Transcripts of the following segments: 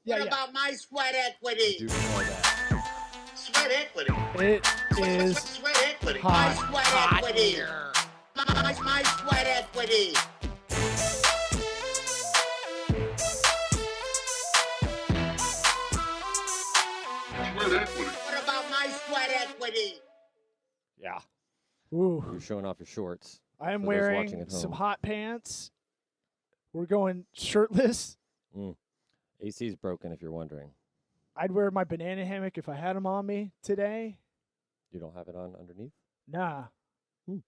Yeah, What yeah. about my sweat I equity? do know that. Sweat equity. It is Sweat equity. hot. My sweat equity. My sweat equity. What about my sweat equity? Yeah, Ooh. you're showing off your shorts. I am For those watching wearing at some home. hot pants. We're going shirtless. AC's broken, if you're wondering. I'd wear my banana hammock if I had them on me today. You don't have it on underneath? Nah. Cool.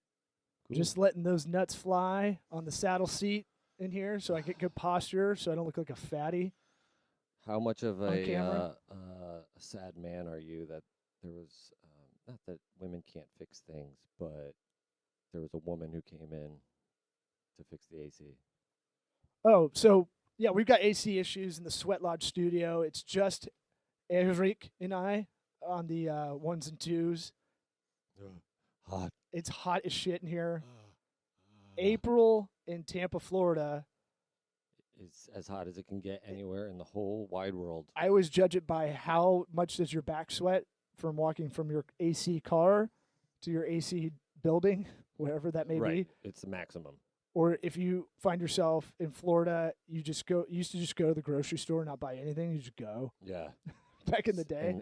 Just letting those nuts fly on the saddle seat in here so I get good posture so I don't look like a fatty. How much of on a camera. sad man are you that there was, not that women can't fix things, but there was a woman who came in to fix the AC? Oh, so yeah, we've got AC issues in the Sweat Lodge studio. It's just Eric and I on the ones and twos. Hot. It's hot as shit in here. April in Tampa, Florida. It's as hot as it can get anywhere in the whole wide world. I always judge it by how much does your back sweat from walking from your AC car to your AC building, whatever that may Right. be. It's the maximum. Or if you find yourself in Florida, you used to just go to the grocery store and not buy anything. You just go. Yeah. Back in the day. In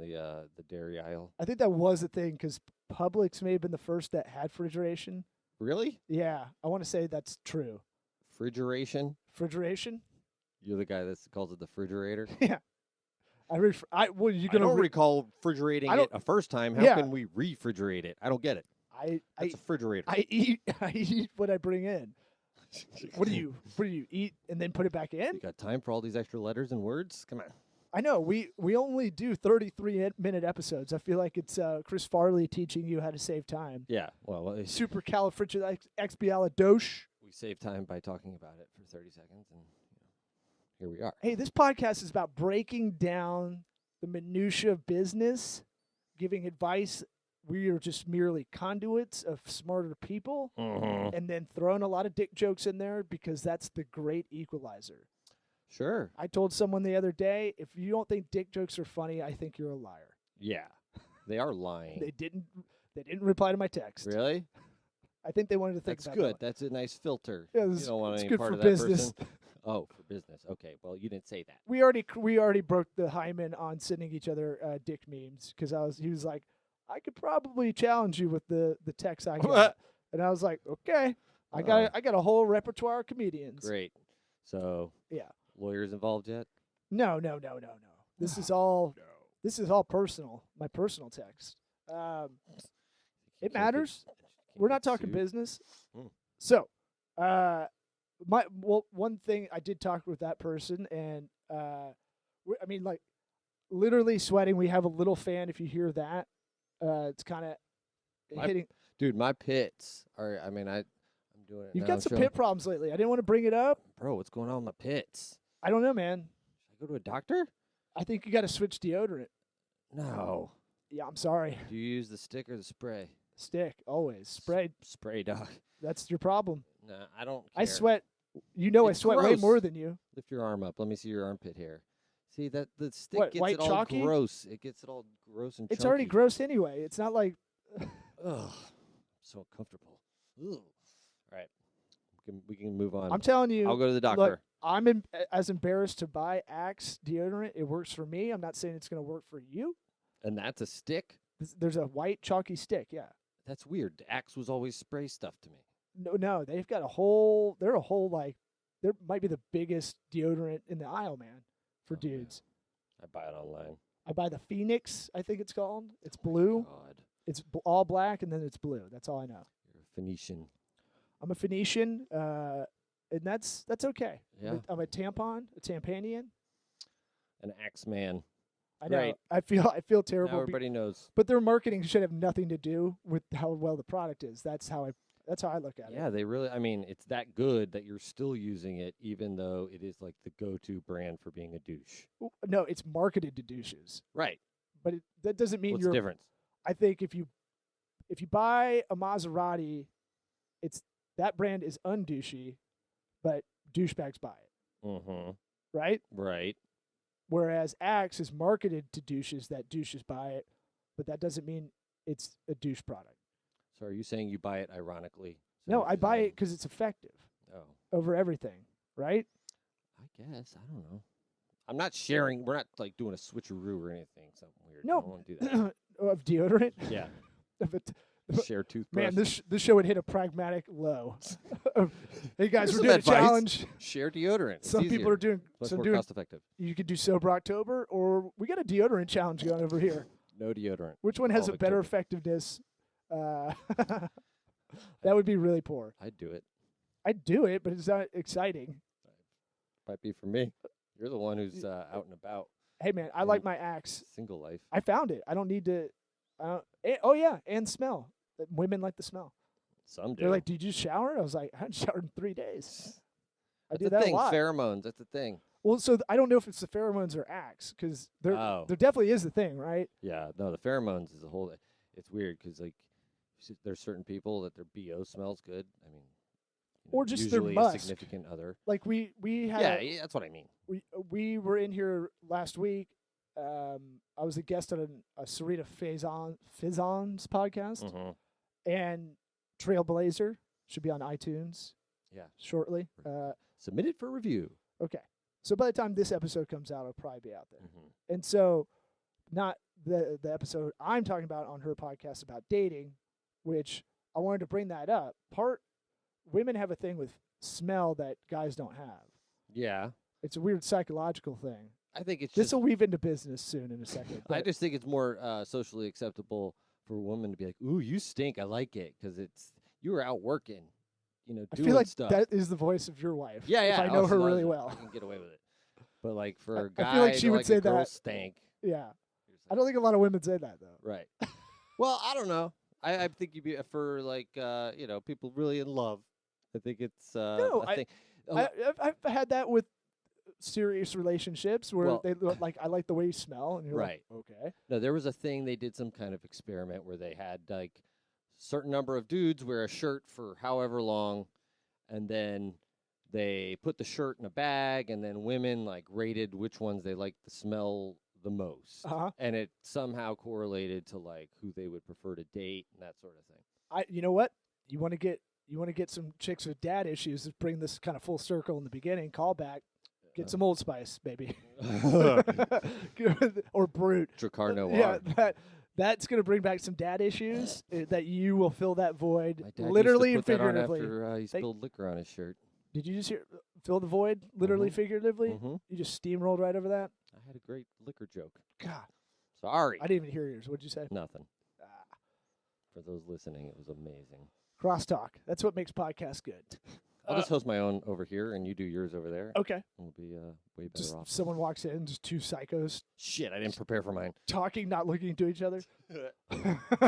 the dairy aisle. I think that was the thing because Publix may have been the first that had refrigeration. Really? Yeah, I want to say that's true. Refrigeration? Refrigeration? You're the guy that calls it the refrigerator? Yeah. I don't recall refrigerating I don't- it a first time. How Yeah. can we refrigerate it? I don't get it. That's a refrigerator. I eat what I bring in. What do you eat and then put it back in? You got time for all these extra letters and words? Come on. I know we only do 33-minute episodes. I feel like it's Chris Farley teaching you how to save time. Yeah. Well, Supercalifragilisticexpialidocious. we save time by talking about it for 30 seconds, and here we are. Hey, this podcast is about breaking down the minutia of business, giving advice. We are just merely conduits of smarter people, and then throwing a lot of dick jokes in there because that's the great equalizer. Sure. I told someone the other day, if you don't think dick jokes are funny, I think you're a liar. Yeah. They are lying. They didn't reply to my text. Really? I think they wanted to think That's about good. that. That's a nice filter. Yeah, you it's- don't want it's any good part for of that business. person. Oh, for business. Okay. Well, you didn't say that. We already broke the hymen on sending each other dick memes because he was like, I could probably challenge you with the text I got, and I was like, okay, I got a whole repertoire of comedians. Great. So, Yeah. lawyers involved yet? No. This is all personal. My personal text. It matters. We're not talking business. Hmm. So, one thing I did talk with that person, and like literally sweating. We have a little fan. If you hear that, it's kind of hitting. Dude, my pits are. I'm doing it. You've now. got some Show- pit problems lately. I didn't want to bring it up. Bro, what's going on with my pits? I don't know, man. Should I go to a doctor? I think you got to switch deodorant. No. Yeah, I'm sorry. Do you use the stick or the spray? Stick always spray. Spray, dog. That's your problem. No, I don't. I care. sweat. You know, It's I sweat way gross. more than you. Lift your arm up. Let me see your armpit hair. See that the stick What, gets white it all chalky? gross. It gets it all gross and. It's already chunky. gross anyway. It's not like Ugh, so uncomfortable. Ugh. All right, we can move on. I'm telling you. I'll go to the doctor. Look, I'm as embarrassed to buy Axe deodorant. It works for me. I'm not saying it's going to work for you. And that's a stick. There's a white chalky stick. Yeah. That's weird. Axe was always spray stuff to me. No, they've got a whole. They're a whole There might be the biggest deodorant in the aisle, man, for dudes. I buy it online. I buy the Phoenix. I think it's called. It's blue. God, It's all black and then it's blue. That's all I know. you're a Phoenician. I'm a Phoenician, and that's okay. Yeah. I'm a tampon, a tampanian. An Axe man. I know. Right. I feel Now terrible. everybody knows. But their marketing should have nothing to do with how well the product is. That's how I look at it. Yeah, they really. It's that good that you're still using it, even though it is like the go-to brand for being a douche. No, it's marketed to douches, Right. but that doesn't mean What's you're. the difference? I think if you buy a Maserati, that brand is undouchey, but douchebags buy it, Mm-hmm. right? Right. Whereas Axe is marketed to douches that douches buy it, but that doesn't mean it's a douche product. So are you saying you buy it ironically? No, So I buy it because it's effective Oh, over everything, right? I guess. I don't know. I'm not sharing. We're not like doing a switcheroo or anything. Something weird. I No. don't want to do that. Of deodorant. Yeah. Of it. Share toothbrush. Man, this show would hit a pragmatic low. Hey guys, Here's we're some doing advice. a challenge. Share deodorant. It's Some people easier. are doing Much some more doing. cost effective. You could do Sober October, or we got a deodorant challenge going over here. No deodorant. Which one for has all a better October. effectiveness? That would be really poor. I'd do it. I'd do it, but it's not exciting. Might be for me. You're the one who's out and about. Hey man, I like my Axe. Single life. I found it. I don't need to. Oh yeah, and smell. Women like the smell. Some do. They're like, "Did you shower?" I was like, "I haven't showered in 3 days." I That's do the that thing. a lot. Pheromones. That's the thing. Well, so I don't know if it's the pheromones or Axe, because there definitely is the thing, right? Yeah. No, the pheromones is a whole. It's weird because like there's certain people that their BO smells good. I mean, Or just their usually musk. a significant other. Like we had Yeah, that's what I mean. we were in here last week. I was a guest on a Serena Fizon's podcast, Mm-hmm. and Trailblazer should be on iTunes Yeah. shortly. Submitted for review. Okay, so by the time this episode comes out, it'll probably be out there. Mm-hmm. And so, not the episode I'm talking about on her podcast about dating, which I wanted to bring that up. Women have a thing with smell that guys don't have. Yeah. It's a weird psychological thing. I think it's This just. will weave into business soon in a second. I but- just think it's more socially acceptable for a woman to be like, "Ooh, you stink. I like it," because you were out working, I doing feel like stuff. that is the voice of your wife. Yeah, yeah. If I know oh, her she really loves it. well. I can get away with it. But like for I a guy, feel like she to would like say a girl that. stank. Yeah. you're I don't think a lot of women say that though. Right. Well, I don't know. I think you'd be for like people really in love. I think it's No, a thing. I've had that with serious relationships where Well- they look like, "I like the way you smell," and you're Right. like, "Okay." No, there was a thing they did some kind of experiment where they had like certain number of dudes wear a shirt for however long, and then they put the shirt in a bag, and then women like rated which ones they liked the smell the most, Uh huh. and it somehow correlated to like who they would prefer to date and that sort of thing. You know what? You want to get some chicks with dad issues. Let's bring this kind of full circle in the beginning. Call back. Get some Old Spice, baby. Or Brute. Dracar Noir. Yeah, that's going to bring back some dad issues that you will fill that void My dad literally used to and put that on figuratively. after he They- spilled liquor on his shirt. Did you just hear fill the void literally, Mhm. figuratively? Mm-hmm. You just steamrolled right over that? I had a great liquor joke. God, Sorry. I didn't even hear yours. What'd you say? Nothing. Ah, For those listening, it was amazing. crosstalk. That's what makes podcasts good. I'll just host my own over here, and you do yours over there. Okay. We'll be way better Just off. someone walks in, just two psychos Shit, I didn't prepare for mine. talking, not looking into each other.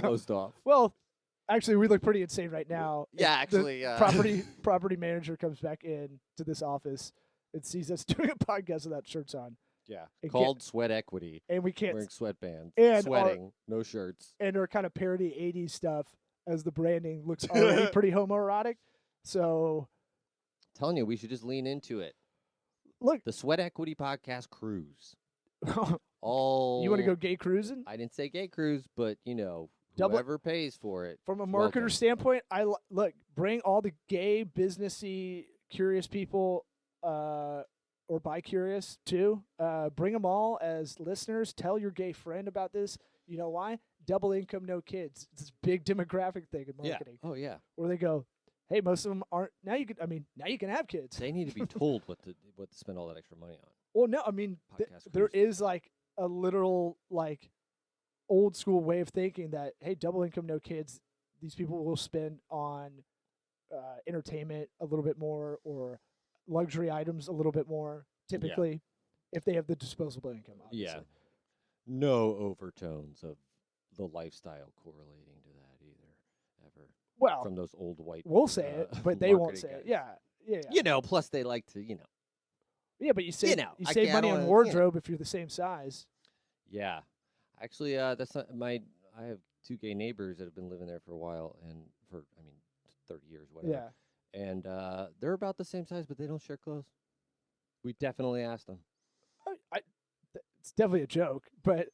Closed off. Well, actually, we look pretty insane right now. Yeah, The actually. property manager comes back in to this office and sees us doing a podcast without shirts on, Yeah. It Called Sweat Equity. and we can't Wearing sweatbands. And sweating. No shirts. and our kind of parody 80s stuff as the branding looks already pretty homoerotic. So Telling you, we should just lean into it. look, The Sweat Equity Podcast Cruise. you All. want to go gay cruising? I didn't say gay cruise, but Double- whoever pays for it. From a is marketer welcome. standpoint, look, bring all the gay, businessy, curious people, or bi-curious too. Bring them all as listeners. Tell your gay friend about this. You know why? Double income, no kids. It's this big demographic thing in Yeah. marketing Oh, yeah. where they go, "Hey, most of them aren't now. Now you can have kids." They need to be told what to spend all that extra money on. Well, no, I mean Podcast there cruise. is like a literal like old school way of thinking that hey, double income, no kids. These people will spend on entertainment a little bit more or luxury items a little bit more. Typically, if they have the disposable income. Obviously. Yeah. No overtones of the lifestyle correlating to that either, ever. Well, From those old white. we'll say it, but they won't marketing say it. guys. Yeah. Plus they like to, Yeah, but you save I save can't- I money don't on wanna- wardrobe if you're the same size. Yeah. Actually, that's not I have two gay neighbors that have been living there for a while and for 30 years, whatever. Yeah. And they're about the same size, but they don't share clothes. We definitely asked them. definitely a joke, but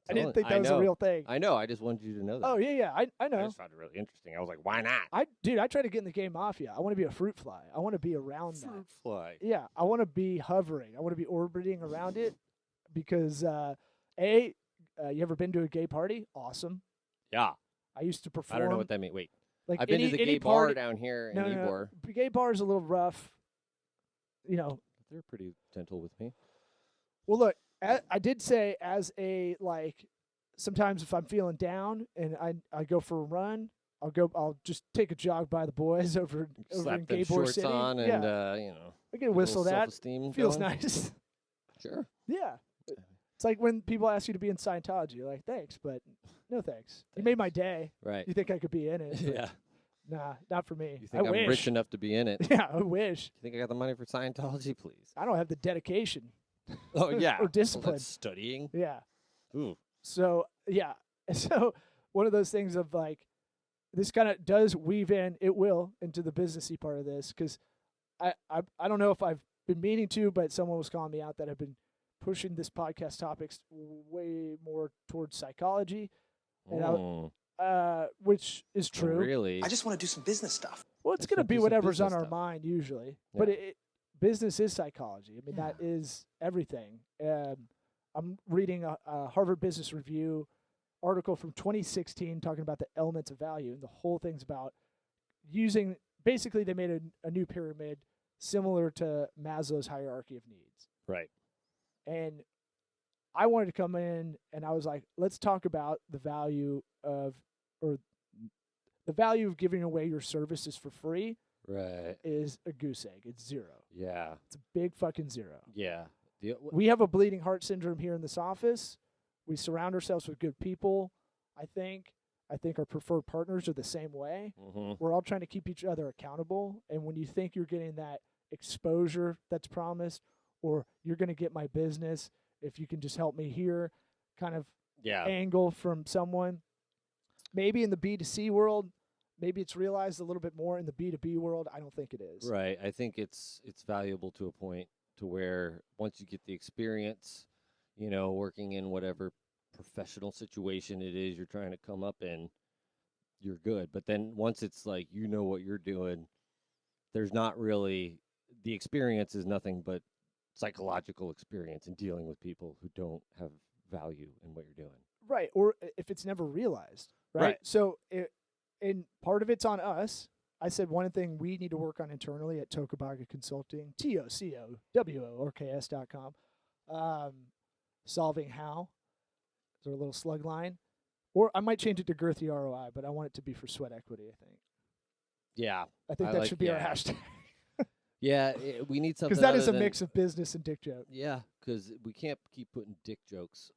I didn't think that was a real thing. I know. I just wanted you to know that. Oh yeah, I I know. just found it really interesting. I was like, why not? I try to get in the game mafia. I want to be a fruit fly. I want to be around that. Fruit fly. Yeah, I want to be hovering. I want to be orbiting around it because you ever been to a gay party? Awesome. Yeah. I used to perform. I don't know what that means. Wait. Like I've been to the any gay bar party, down here in no, Ybor. Gay bar is a little rough. You know. They're pretty gentle with me. Well, look, I did say as a like. Sometimes if I'm feeling down and I go for a run, I'll just take a jog by the boys over Slap in them Gayborg shorts City. on and you know. I can whistle that. Feels going. nice. Sure. Yeah. It's like when people ask you to be in Scientology, you're like, thanks, but no thanks. You made my day. Right. You think I could be in it? Yeah. Nah, not for me. You think I I'm wish. rich enough to be in it? Yeah, I wish. You think I got the money for Scientology, please? I don't have the dedication. Oh yeah. Or discipline. Well, that's studying. Yeah. Ooh. So yeah. So one of those things of like, this kind of does weave in. It will into the businessy part of this because I don't know if I've been meaning to, but someone was calling me out that I've been pushing this podcast topics way more towards psychology, and which is true. Really? I just want to do some business stuff. Well, it's going to be whatever's on our mind usually, but business is psychology. I mean, that is everything. I'm reading a Harvard Business Review article from 2016 talking about the elements of value, and the whole thing's about using. Basically, they made a new pyramid similar to Maslow's hierarchy of needs. Right. And I wanted to come in, and I was like, let's talk about the value of giving away your services for free. Right. Is a goose egg. It's zero. Yeah. It's a big fucking zero. Yeah. We have a bleeding heart syndrome here in this office. We surround ourselves with good people. I think our preferred partners are the same way. Mm-hmm. We're all trying to keep each other accountable. And when you think you're getting that exposure that's promised, or you're going to get my business if you can just help me here, kind of angle from someone, maybe in the B2C world, maybe it's realized a little bit more. In the B2B world, I don't think it is. Right. I think it's valuable to a point to where once you get the experience, you know, working in whatever professional situation it is you're trying to come up in, you're good. But then once it's like, you know what you're doing, there's not really, the experience is nothing but psychological experience in dealing with people who don't have value in what you're doing. Right. Or if it's never realized. Right. So and part of it's on us. I said one thing we need to work on internally at Tocobaga Consulting, TOCOWORKS.com, solving how. Is there a little slug line? Or I might change it to girthy ROI, but I want it to be for sweat equity, I think. Yeah. I think that should be our hashtag. Yeah, we need something. Because that is a mix of business and dick joke. Yeah, because we can't keep putting dick jokes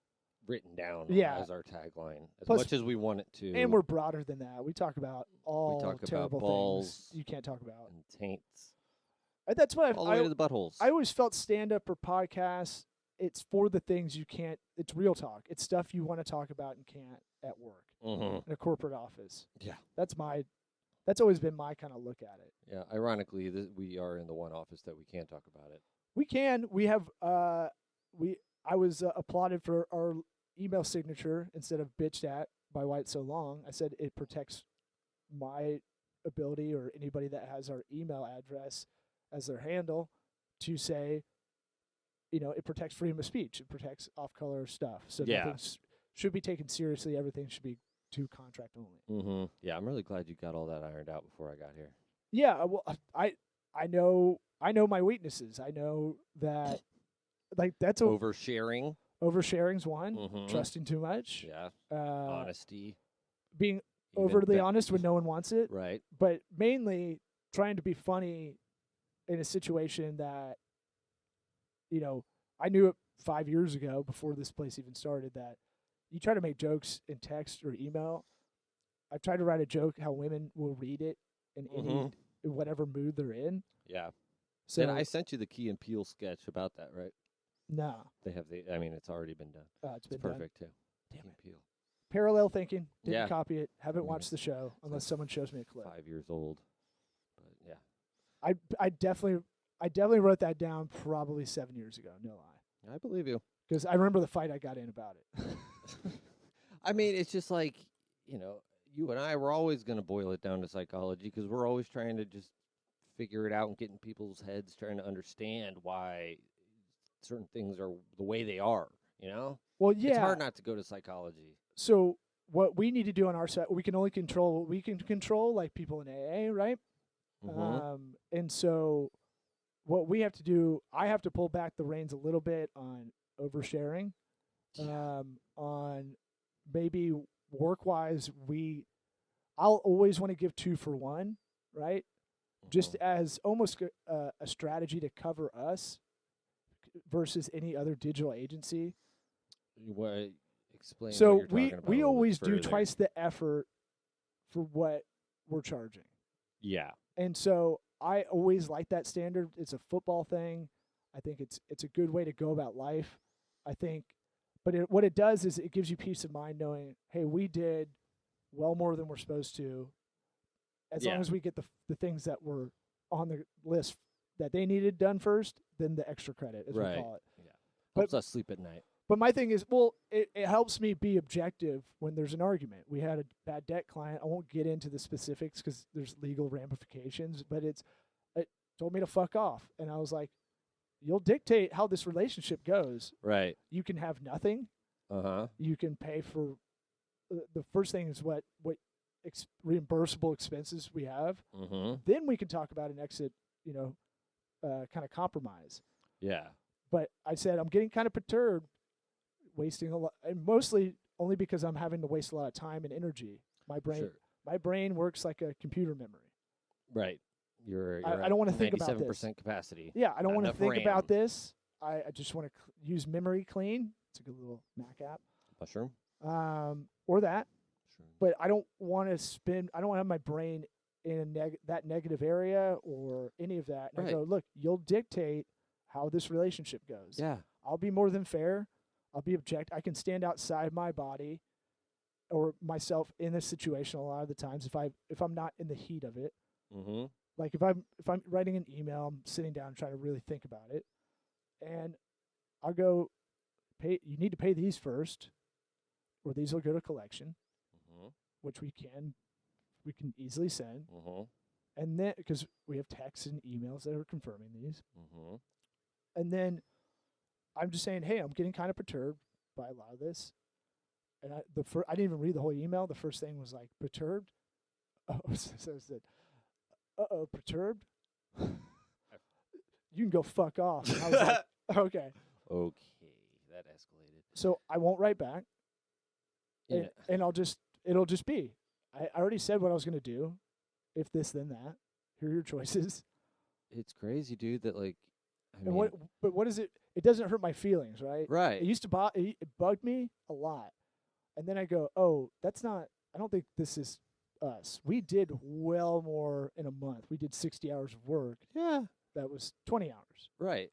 written down as our tagline as much as we want it to. And we're broader than that. We talk about all terrible balls things you can't talk about. And taints. That's what all the way to the buttholes. I always felt stand-up or podcasts, it's for the things you can't. It's real talk. It's stuff you want to talk about and can't at work in a corporate office. Yeah, that's always been my kind of look at it. Yeah, ironically, we are in the one office that we can't talk about it. We can. We have. I was applauded for our email signature instead of bitched at by Why It's So Long. I said it protects my ability or anybody that has our email address as their handle to say, you know, it protects freedom of speech. It protects off-color stuff. So nothing should be taken seriously. Everything should be to contract only. Mm-hmm. Yeah, I'm really glad you got all that ironed out before I got here. Yeah, well, I know my weaknesses. I know that, like, that's oversharing. Oversharing's one. Trusting too much. Yeah. Honesty. Being overly honest when no one wants it. Right. But mainly trying to be funny in a situation that, you know, I knew it 5 years ago before this place even started that you try to make jokes in text or email. I've tried to write a joke how women will read it in any whatever mood they're in. Yeah. So and I sent you the Key and Peele sketch about that, right? No. They have it's already been done. It's been perfect done. too. Damn Key and Peele. Parallel thinking. Didn't Yeah. copy it. Haven't watched the show unless someone shows me a clip. 5 years old. But yeah. I definitely wrote that down probably 7 years ago. No lie. I believe you. Because I remember the fight I got in about it. I mean, it's just like, you and I, we're always going to boil it down to psychology because we're always trying to just figure it out and get in people's heads, trying to understand why certain things are the way they are, Well, yeah. It's hard not to go to psychology. So what we need to do on our side, we can only control what we can control, like people in AA, right? And so what we have to do, I have to pull back the reins a little bit on oversharing, on maybe work-wise, I'll always want to give 2 for 1, right? Just as almost a strategy to cover us versus any other digital agency. Explain. So what you're talking about we a little always bit do further. twice the effort for what we're charging. Yeah. And so I always like that standard. It's a football thing. I think it's a good way to go about life. I think, but what it does is it gives you peace of mind knowing, hey, we did well more than we're supposed to. As long as we get the things that were on the list that they needed done first, then the extra credit, as we call it. Yeah. But- Helps us sleep at night. But my thing is, well, it helps me be objective when there's an argument. We had a bad debt client. I won't get into the specifics because there's legal ramifications, but it told me to fuck off. And I was like, you'll dictate how this relationship goes. Right. You can have nothing. You can pay for the first thing is what reimbursable expenses we have. Then we can talk about an exit, kind of compromise. Yeah. But I said, I'm getting kind of perturbed, wasting a lot, and mostly only because I'm having to waste a lot of time and energy. My brain works like a computer memory. Right. You're I don't want to think about this. 97% capacity. Yeah, I don't want to enough think RAM. about this. I just want to use Memory Clean. It's a good little Mac app. Mushroom. Or that. Sure. But I don't want to I don't want to have my brain in that negative area or any of that. And I go, look, you'll dictate how this relationship goes. Yeah. I'll be more than fair. I'll be objective. I can stand outside my body or myself in this situation a lot of the times if I'm not in the heat of it. Like if I'm writing an email, I'm sitting down and trying to really think about it, and I'll go, you need to pay these first, or these will go to collection, which we can easily send, and then because we have texts and emails that are confirming these, and then I'm just saying, hey, I'm getting kind of perturbed by a lot of this, and I didn't even read the whole email. The first thing was like perturbed. Oh, so I said, perturbed? You can go fuck off. And I was like, okay. Okay, that escalated. So I won't write back, Yeah. and it'll just be. I already said what I was going to do. If this, then that. Here are your choices. It's crazy, dude, that like, And what is it? It doesn't hurt my feelings, right? Right. It used to it bugged me a lot, and then I go, oh, that's not. I don't think this is us. We did well more in a month. We did 60 hours of work. Yeah. That was 20 hours. Right.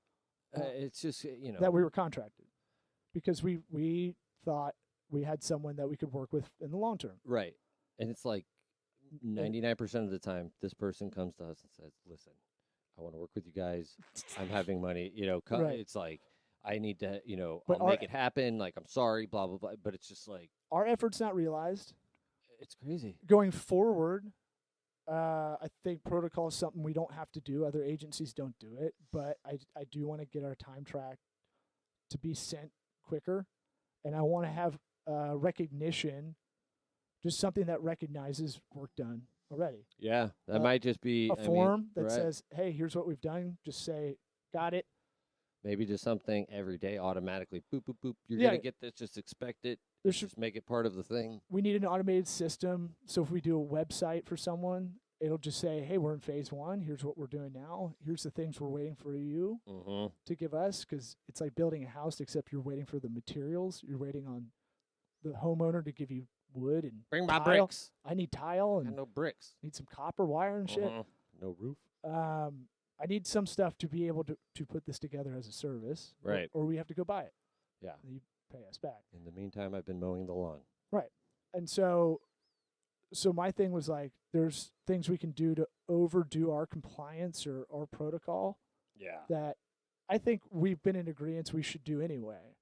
It's just, that we were contracted because we thought we had someone that we could work with in the long term. Right. And it's like 99% of the time, this person comes to us and says, listen, I want to work with you guys. I'm having money, Right. It's like, I need to, But I'll make it happen. Like, I'm sorry, blah, blah, blah. But it's just like, our efforts not realized. it's crazy. Going forward, I think protocol is something we don't have to do. Other agencies don't do it, but I do want to get our time track to be sent quicker, and I want to have recognition, just something that recognizes work done already. Yeah, that might just be A form that right. says, hey, here's what we've done. Just say, got it. Maybe just something every day automatically. Boop, boop, boop. You're Yeah. going to get this. Just expect it. There should, Just make it part of the thing. we need an automated system. So if we do a website for someone, it'll just say, hey, we're in phase 1. Here's what we're doing now. Here's the things we're waiting for you to give us, because it's like building a house, except you're waiting for the materials. You're waiting on the homeowner to give you wood and Bring my tile. bricks. I need tile and And no bricks. need some copper wire and shit. No roof. I need some stuff to be able to put this together as a service. Right. Or we have to go buy it. Yeah. And you pay us back. In the meantime, I've been mowing the lawn. And so my thing was like, there's things we can do to overdo our compliance or our protocol Yeah. that I think we've been in agreement we should do anyway.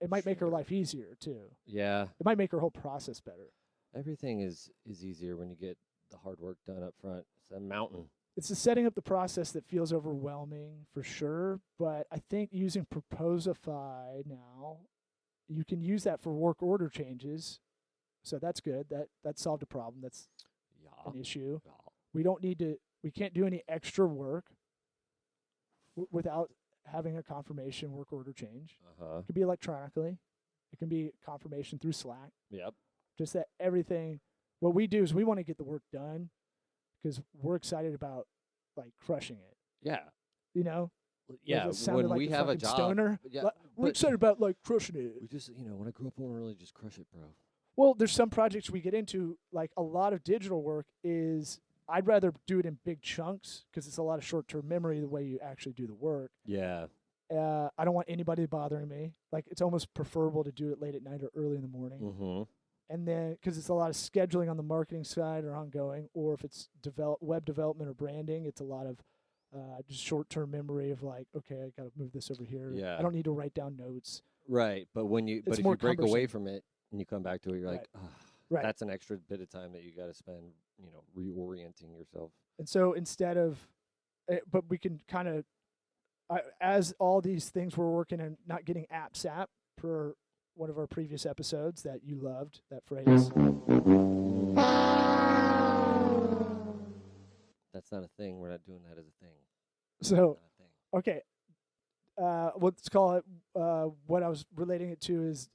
It might make her Sure. life easier too. Yeah. It might make her whole process better. Everything is easier when you get the hard work done up front. It's a mountain. It's the setting up the process that feels overwhelming for sure. But I think using Proposify now, you can use that for work order changes. So that's good. That solved a problem. That's Yeah. an issue. Yeah. We can't do any extra work without having a confirmation work order change. Uh-huh. It can be electronically. It can be confirmation through Slack. Yep. Just that everything. What we do is we want to get the work done because we're excited about like crushing it. Yeah. You know? Yeah. It sounded When like we the have a fucking job. stoner. Yeah. We're but excited about like crushing it. We just, when I grew up, I want to really just crush it, bro. Well, there's some projects we get into, like a lot of digital work is I'd rather do it in big chunks because it's a lot of short-term memory the way you actually do the work. Yeah. I don't want anybody bothering me. Like it's almost preferable to do it late at night or early in the morning. Mm-hmm. And then because it's a lot of scheduling on the marketing side or ongoing, or if it's web development or branding, it's a lot of just short-term memory of like, okay, I got to move this over here. Yeah. I don't need to write down notes. Right. But It's if more you break away cumbersome. from it and you come back to it, you're like, Right. that's an extra bit of time that you got to spend, reorienting yourself. And so instead of, but we can kind of, as all these things we're working on, not getting AppSap per one of our previous episodes that you loved, that phrase. That's not a thing. We're not doing that as a thing. So, Not a thing. okay. Let's call it, what I was relating it to is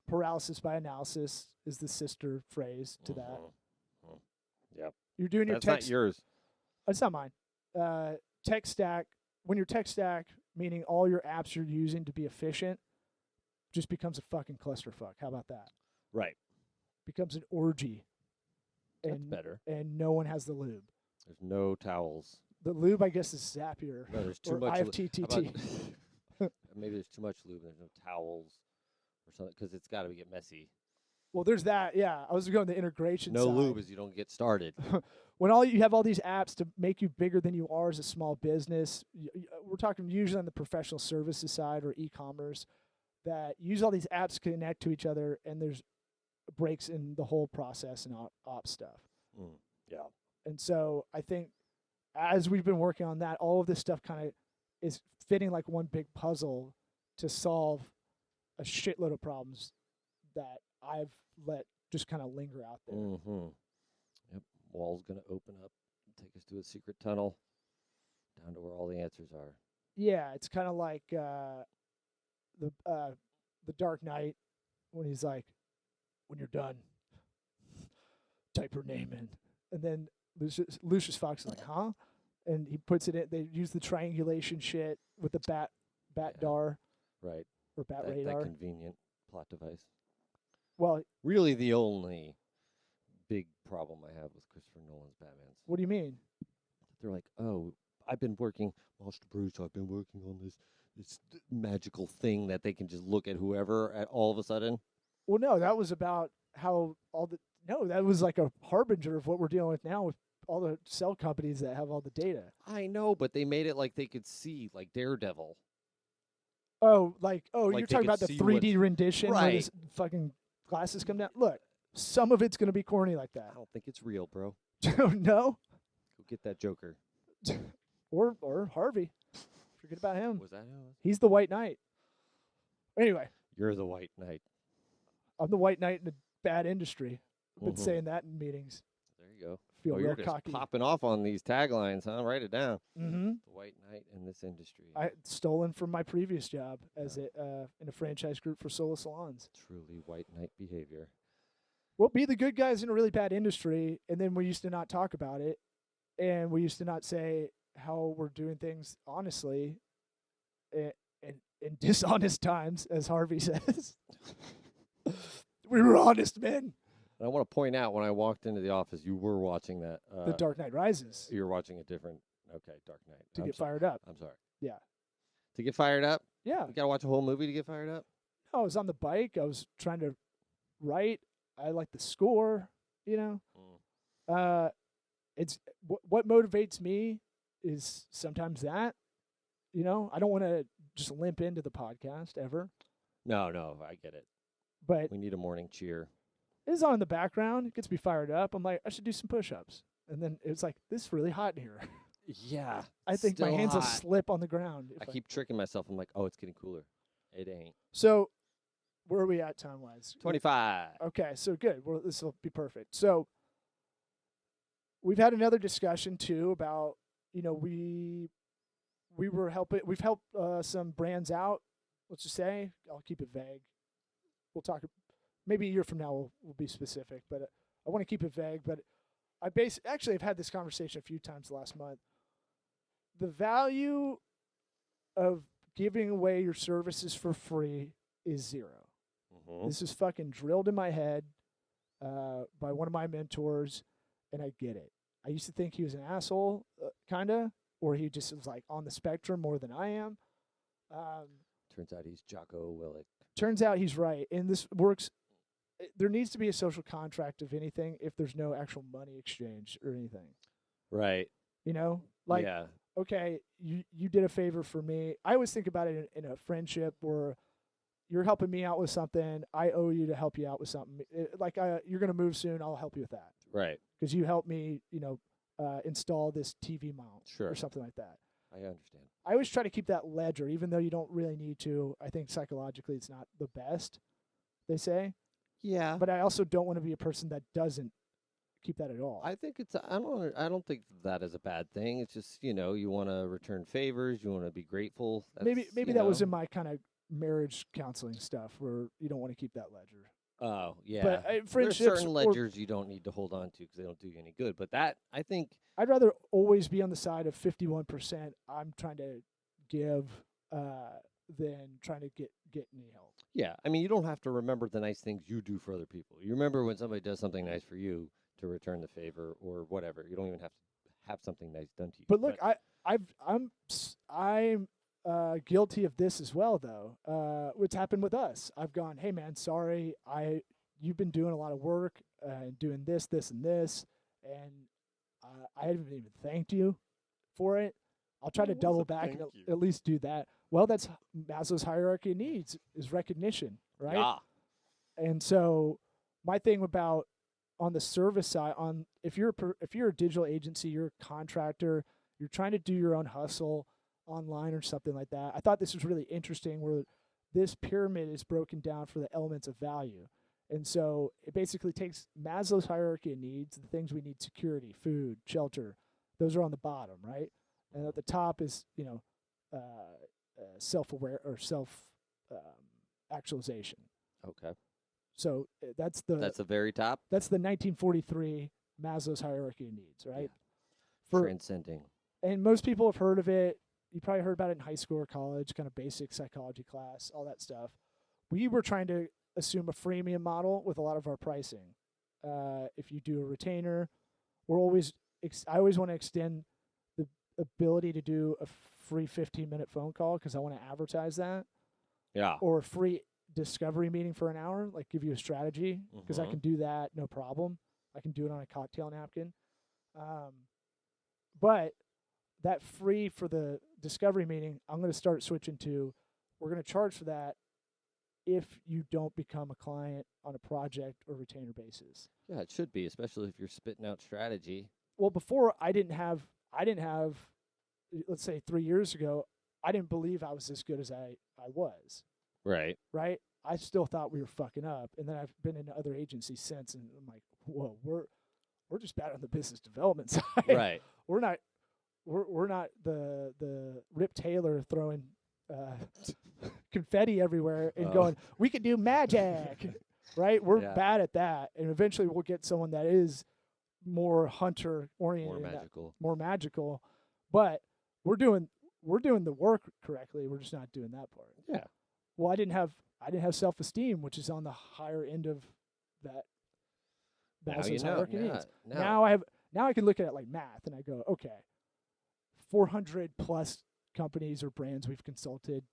paralysis by analysis is the sister phrase to that. Mhm. Yep. You're doing your That's text. not yours. It's not mine. Tech stack. When your tech stack, meaning all your apps you're using to be efficient, just becomes a fucking clusterfuck. How about that? Right. Becomes an orgy. That's And better. and no one has the lube. There's no towels. The lube, I guess, is Zapier No, there's too or much. How IFTTT. about- maybe there's too much lube. And there's no towels or something because it's got to get messy. Well, there's that. Yeah, I was going the integration No side. lube as you don't get started. When you have all these apps to make you bigger than you are as a small business, we're talking usually on the professional services side or e-commerce, that use all these apps to connect to each other, and there's breaks in the whole process and ops stuff. Yeah. And so I think as we've been working on that, all of this stuff kind of is fitting like one big puzzle to solve a shitload of problems that I've let just kind of linger out there. Mm-hmm. Yep. Wall's gonna open up, take us to a secret tunnel, down to where all the answers are. Yeah, it's kind of like the Dark Knight when he's like, when you're done, type her name in, and then Lucius Fox is like, huh? And he puts it in. They use the triangulation shit with the bat dar Right. or bat That radar. convenient plot device. Well, Really, the only big problem I have with Christopher Nolan's Batmans. what do you mean? They're like, oh, I've been working, Master Bruce. I've been working on this magical thing that they can just look at whoever at all of a sudden. Well, no, that was about how that was like a harbinger of what we're dealing with now with all the cell companies that have all the data. I know, but they made it like they could see, like Daredevil. Oh, Like you're they talking could about the see 3D rendition where Right. this fucking glasses come down. Look, some of it's going to be corny like I that. don't think it's real, bro. No, Go get that Joker. or Harvey. Forget about him. Was that who? He's the White Knight. Anyway, You're the White Knight. I'm the White Knight in a bad industry. I've been Mhm. saying that in meetings. There you go. Feel You're real just cocky. popping off on these taglines, huh? Write it down. Mm-hmm. The White Knight in this industry. I stolen from my previous job as in a franchise group for Sola Salons. Truly White Knight behavior. We'll be the good guys in a really bad industry, and then we used to not talk about it, and we used to not say how we're doing things honestly, in dishonest times, as Harvey says. We were honest men. And I want to point out when I walked into the office, you were watching that. The Dark Knight Rises You were watching a different. Okay, Dark Knight. to I'm get sorry. fired up. I'm sorry. Yeah. To get fired up, Yeah. you gotta watch a whole movie to get fired up. I was on the bike. I was trying to write. I like the score. You know. It's what motivates me is sometimes that. You know, I don't want to just limp into the podcast ever. No, I get it. But We need a morning cheer. it's on in the background. It gets me fired up. I'm like, I should do some push-ups. And then it's like, this is really hot in here. Yeah. I think my still hands will hot. slip on the ground. I keep tricking myself. I'm like, oh, it's getting cooler. It ain't. So where are we at time-wise? 25. Okay, so good. Well, this will be perfect. So we've had another discussion too about, we've helped some brands out. Let's just say, I'll keep it vague. We'll talk. Maybe a year from now we'll be specific, but I want to keep it vague. But actually I've had this conversation a few times last month. The value of giving away your services for free is zero. Mm-hmm. This is fucking drilled in my head by one of my mentors, and I get it. I used to think he was an asshole, kind of, or he just was like on the spectrum more than I am. Turns out he's Jocko Willink. Turns out he's right, and this works. There needs to be a social contract of anything if there's no actual money exchange or anything. Right. Like, yeah. okay, you did a favor for me. I always think about it in a friendship where you're helping me out with something. I owe you to help you out with something. You're going to move soon. I'll help you with that. Right. Because you helped me, install this TV mount or something like that. I understand. I always try to keep that ledger, even though you don't really need to. I think psychologically it's not the best, they say. Yeah. But I also don't want to be a person that doesn't keep that at all. I think I don't think that is a bad thing. It's just, you want to return favors, you want to be grateful. Maybe that was in my kind of marriage counseling stuff where you don't want to keep that ledger. Oh, yeah. But there's certain ledgers you don't need to hold on to because they don't do you any good. But that, I think, I'd rather always be on the side of 51% I'm trying to give than trying to get any help. Yeah. I mean, you don't have to remember the nice things you do for other people. You remember when somebody does something nice for you to return the favor or whatever. You don't even have to have something nice done to you. But look, I'm guilty of this as well, though. What's happened with us? I've gone, hey man, sorry, you've been doing a lot of work and doing this, and this, and I haven't even thanked you for it. I'll try to double back and at least do that. Well, that's Maslow's hierarchy of needs is recognition, right? Yeah. And so my thing about on the service side, if you're a digital agency, you're a contractor, you're trying to do your own hustle online or something like that. I thought this was really interesting where this pyramid is broken down for the elements of value. And so it basically takes Maslow's hierarchy of needs, the things we need, security, food, shelter, those are on the bottom, right? And at the top is, self-aware or self-actualization. Okay. So that's the very top. That's the 1943 Maslow's hierarchy of needs, right? Yeah. Transcending. And most people have heard of it. You probably heard about it in high school or college, kind of basic psychology class, all that stuff. We were trying to assume a freemium model with a lot of our pricing. If you do a retainer, I always want to extend the ability to do a free 15-minute phone call because I want to advertise that. Yeah. Or a free discovery meeting for an hour, like give you a strategy because I can do that, no problem. I can do it on a cocktail napkin. But that free for the discovery meeting, I'm going to start switching to, we're going to charge for that if you don't become a client on a project or retainer basis. Yeah, it should be, especially if you're spitting out strategy. Well, before I didn't have, let's say 3 years ago, I didn't believe I was as good as I was. Right. Right? I still thought we were fucking up. And then I've been in other agencies since, and I'm like, whoa, we're just bad on the business development side. Right. We're not the Rip Taylor throwing confetti everywhere and going, we could do magic. Right? We're bad at that. And eventually we'll get someone that is more hunter oriented, more magical. But we're doing the work correctly. We're just not doing that part. Yeah. Well, I didn't have self-esteem, which is on the higher end of that. Hierarchy needs. Now I can look at it like math, and I go, okay, 400 plus companies or brands we've consulted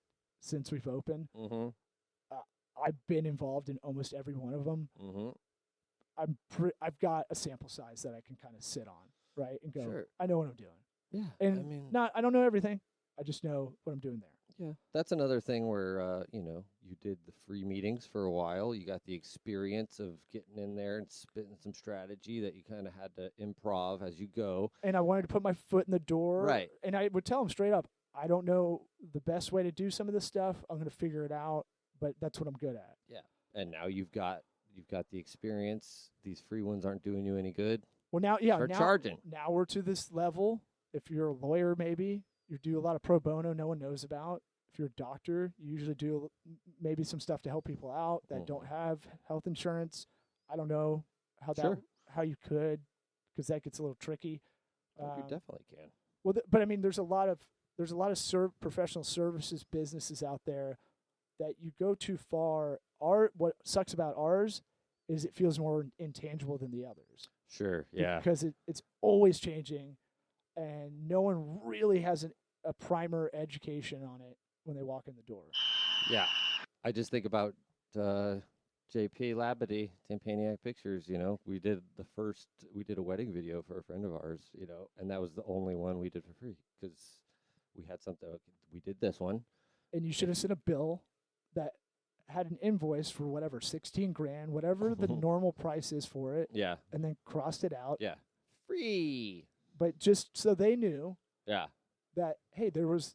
since we've opened. Mm-hmm. I've been involved in almost every one of them. Mm-hmm. I've got a sample size that I can kind of sit on, right, and go, sure. I know what I'm doing. Yeah, and I don't know everything. I just know what I'm doing there. Yeah, that's another thing where you did the free meetings for a while. You got the experience of getting in there and spitting some strategy that you kind of had to improv as you go. And I wanted to put my foot in the door. Right. And I would tell them straight up, I don't know the best way to do some of this stuff. I'm going to figure it out, but that's what I'm good at. Yeah. And now you've got the experience. These free ones aren't doing you any good. Well, now, Start charging. Now we're to this level. If you're a lawyer, maybe you do a lot of pro bono no one knows about. If you're a doctor, you usually do maybe some stuff to help people out that don't have health insurance. I don't know how you could, because that gets a little tricky. You definitely can. Well, but I mean, there's a lot of professional services businesses out there that you go too far. What sucks about ours is it feels more intangible than the others. Sure. Yeah. Because it's always changing, and no one really has a primer education on it when they walk in the door. Yeah. I just think about JP Labadie, Tampaniac Pictures. We did a wedding video for a friend of ours, and that was the only one we did for free because we had something. We did this one. And you should have sent a bill that had an invoice for whatever, 16 grand, whatever the normal price is for it. Yeah. And then crossed it out. Yeah. Free. But just so they knew. Yeah. That, hey, there was.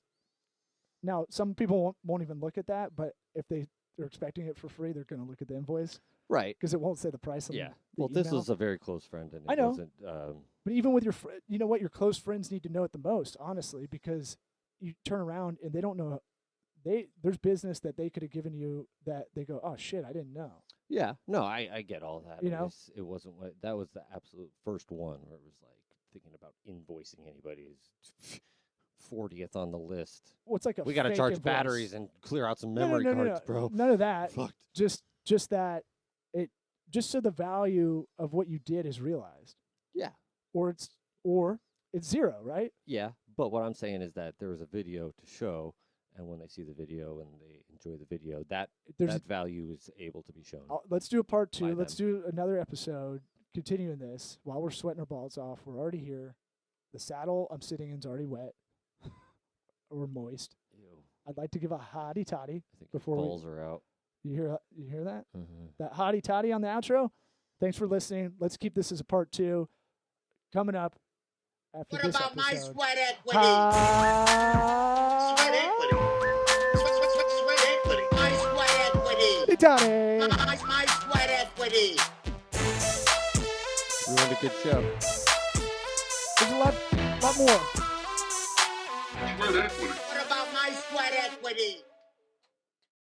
Now, some people won't even look at that, but if they're expecting it for free, they're going to look at the invoice. Right. Because it won't say the price on the Well, email. this was a very close friend. And I know. Wasn't, but even with your you know what? Your close friends need to know it the most, honestly, because you turn around and they don't know. There's business that they could have given you that they go, oh, shit, I didn't know. Yeah. No, I get all that. You it wasn't what that was the absolute first one where it was like thinking about invoicing anybody is 40th on the list. Well, it's like we got to charge invoice. batteries and clear out some memory cards, bro. None of that. Fucked. Just that just so the value of what you did is realized. Yeah. Or it's zero, right? Yeah. But what I'm saying is that there was a video to show, and when they see the video and they enjoy the video, that value is able to be shown. Let's do a part 2. Let's do another episode continuing this while we're sweating our balls off. We're already here. The saddle I'm sitting in is already wet or moist. Ew. I'd like to give a hottie toddy before your balls are out. You hear that? Mm-hmm. That hottie toddy on the outro? Thanks for listening. Let's keep this as a part 2. Coming up after What this about episode. my sweat equity? Sweat equity. Sweat equity. My sweat equity. Hey, Toddy. My sweat equity. We had a good show. There's a lot more. What about my sweat equity?